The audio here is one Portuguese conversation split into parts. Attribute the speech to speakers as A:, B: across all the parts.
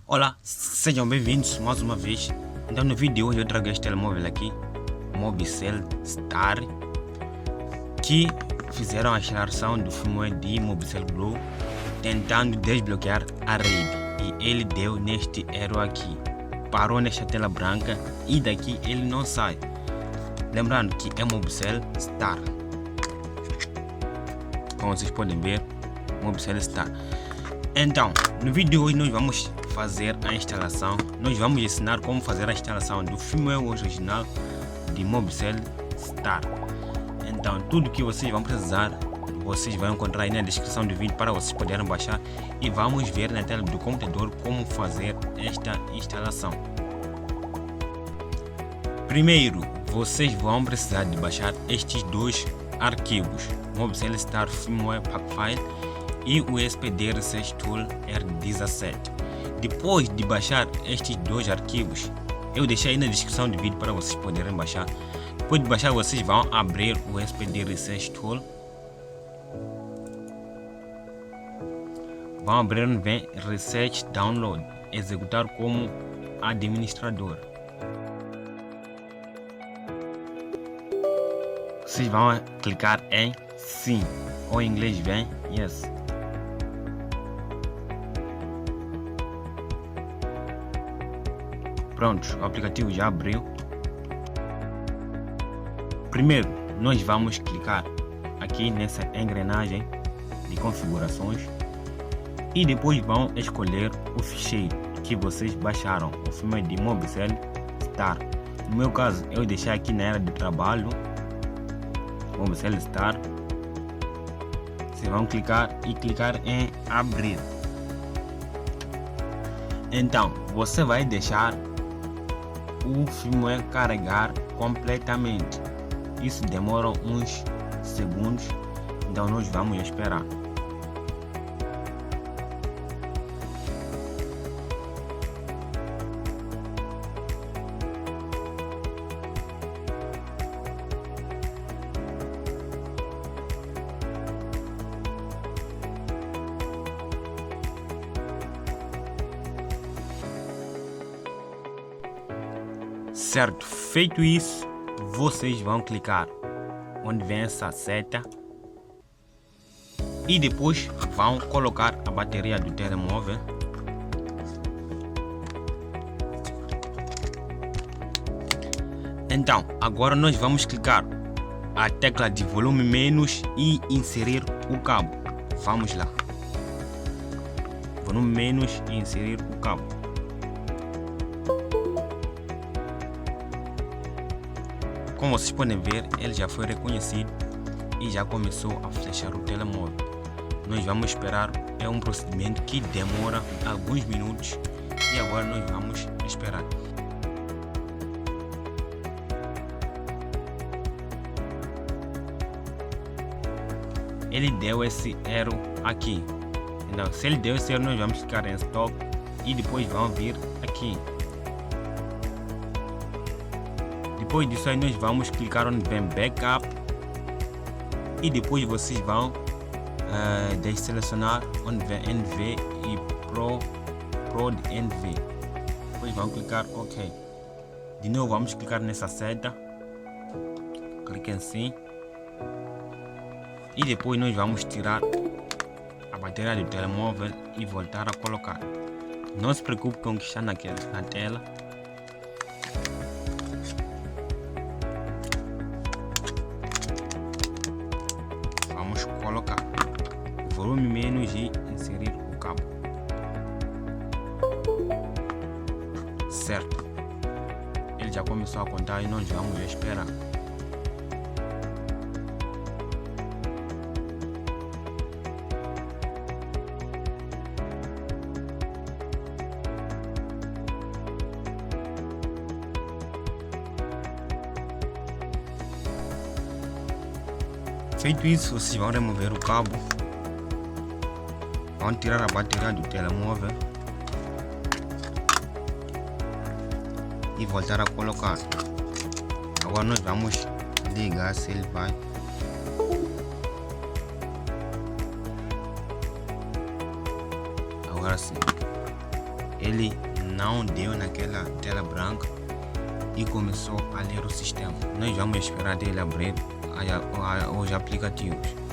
A: Olá, sejam bem-vindos mais uma vez. Então no vídeo de hoje eu trago este telemóvel aqui, Mobicel Star, que fizeram a instalação do firmware de Mobicel Glo, tentando desbloquear a rede, e ele deu neste erro aqui, parou nesta tela branca e daqui ele não sai. Lembrando que é Mobicel Star, como vocês podem ver, Mobicel Star. Então, no vídeo de hoje nós vamos fazer a instalação, nós vamos ensinar como fazer a instalação do firmware original de Mobicel Star. Então, tudo que vocês vão precisar, vocês vão encontrar aí na descrição do vídeo para vocês poderem baixar, e vamos ver na tela do computador como fazer esta instalação. Primeiro, vocês vão precisar de baixar estes dois arquivos, Mobicel Star Firmware Pack File e o SPD-RESET Tool R17. Depois de baixar estes dois arquivos, eu deixei aí na descrição do vídeo para vocês poderem baixar. Depois de baixar, vocês vão abrir o SPD-RESET Tool, vão abrir onde vem Reset Download, executar como administrador. Vocês vão clicar em Sim, ou em inglês vem Yes. Pronto, o aplicativo já abriu. Primeiro, nós vamos clicar aqui nessa engrenagem de configurações e depois vão escolher o ficheiro que vocês baixaram, o firmware de Mobicel Star. No meu caso, eu deixei aqui na área de trabalho, Mobicel Star. Vocês vão clicar em abrir. Então, você vai deixar o firmware carregar completamente. Isso demora uns segundos, então nós vamos esperar. Certo, feito isso, vocês vão clicar onde vem essa seta e depois vão colocar a bateria do telemóvel. Então, agora nós vamos clicar a tecla de volume menos e inserir o cabo. Vamos lá. Volume menos e inserir o cabo. Como vocês podem ver, ele já foi reconhecido e já começou a flechar o telemóvel. Nós vamos esperar, é um procedimento que demora alguns minutos e agora nós vamos esperar. Ele deu esse erro aqui. Então, se ele deu esse erro, nós vamos clicar em Stop e depois vão vir aqui. Depois disso aí nós vamos clicar onde vem Backup e depois vocês vão selecionar onde vem NV e Prod NV. Depois vão clicar OK. De novo vamos clicar nessa seta, clique em Sim e depois nós vamos tirar a bateria do telemóvel e voltar a colocar. Não se preocupe com o que está na tela. Colocar o volume menos e inserir o cabo. Certo, ele já começou a contar e nós vamos esperar. Feito isso, vocês vão remover o cabo, vão tirar a bateria do telemóvel e voltar a colocar. Agora nós vamos ligar se ele vai. Agora sim. ele não deu naquela tela branca e começou a ler o sistema. Nós vamos esperar até ele abrir os aplicativos.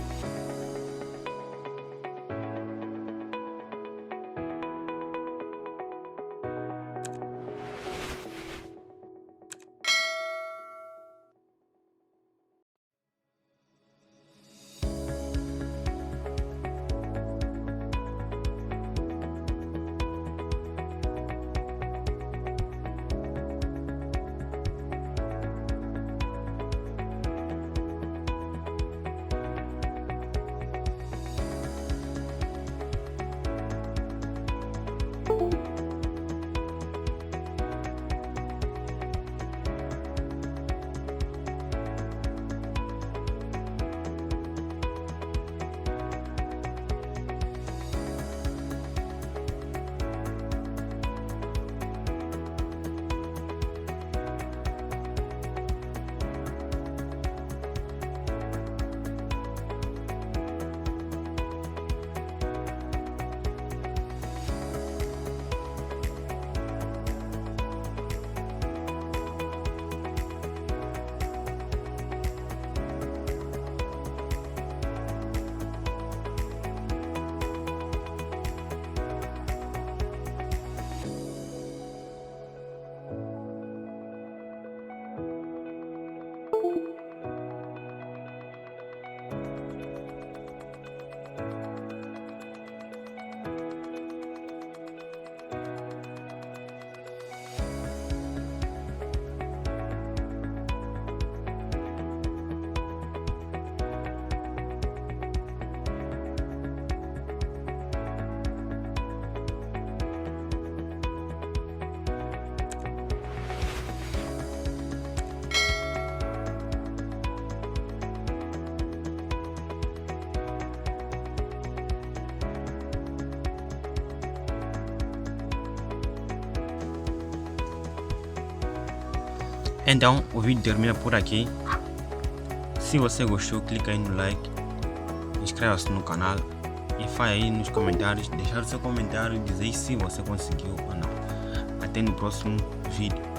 A: Então o vídeo termina por aqui. Se você gostou, clica aí no like, inscreva-se no canal e faz aí nos comentários, deixar o seu comentário e dizer se você conseguiu ou não. Até no próximo vídeo.